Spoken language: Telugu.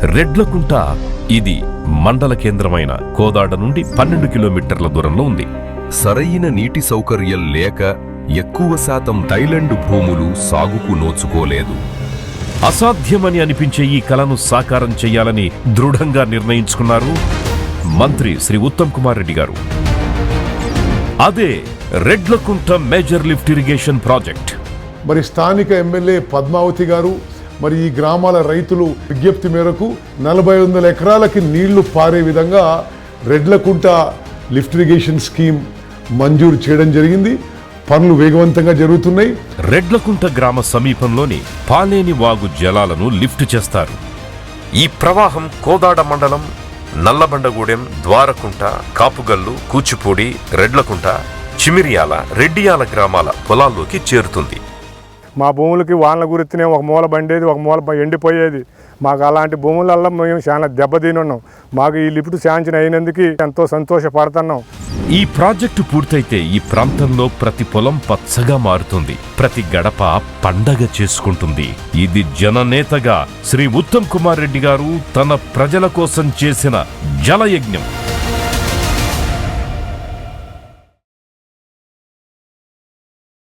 రెడ్లకుంట ఇది మండల కేంద్రమైన కోదాడ నుండి 12 కిలోమీటర్ల దూరంలో ఉంది. సరైన నీటి సౌకర్యం లేక ఎక్కువ శాతం థైలాండ్ భూములు సాగుకు నోచుకోలేదు. అసాధ్యమని అనిపించే ఈ కలను సాకారం చేయాలని దృఢంగా నిర్ణయించుకున్నారు మంత్రి శ్రీ ఉత్తమ్ కుమార్ రెడ్డి గారు. అదే Redlakunta major lift irrigation project. మరి స్థానిక ఎమ్మెల్యే పద్మావతి గారు మరి ఈ గ్రామాల రైతులు విజ్ఞప్తి మేరకు 400 ఎకరాలకి నీళ్లు పారే విధంగా రెడ్లకుంట లిఫ్ట్ ఇరిగేషన్ స్కీమ్ మంజూరు చేయడం జరిగింది. పనులు వేగవంతంగా జరుగుతున్నాయి. రెడ్లకుంట గ్రామ సమీపంలోని పాలేని వాగు జలాలను లిఫ్ట్ చేస్తారు. ఈ ప్రవాహం కోదాడ మండలం నల్లబండగూడెం, ద్వారకుంట, కాపుగల్లు, కూచిపూడి, రెడ్లకుంట, చిమిరియాల, రెడ్డియాల గ్రామాల పొలాల్లోకి చేరుతుంది. మా భూములకి వానల గురితేనే ఒక మూల బండేది, ఒక మూల ఎండిపోయేది. మాకు అలాంటి భూములల్లో మేము చాలా దెబ్బతినున్నాం. మాకు ఈ లిఫ్ట్ శాంక్షన్ అయినందుకు ఎంతో సంతోషపడుతున్నాం. ఈ ప్రాజెక్టు పూర్తయితే ఈ ప్రాంతంలో ప్రతి పొలం పచ్చగా మారుతుంది. ప్రతి గడప పండగ చేసుకుంటుంది. ఇది జననేతగా శ్రీ ఉత్తమ్ కుమార్ రెడ్డి గారు తన ప్రజల కోసం చేసిన జలయజ్ఞం.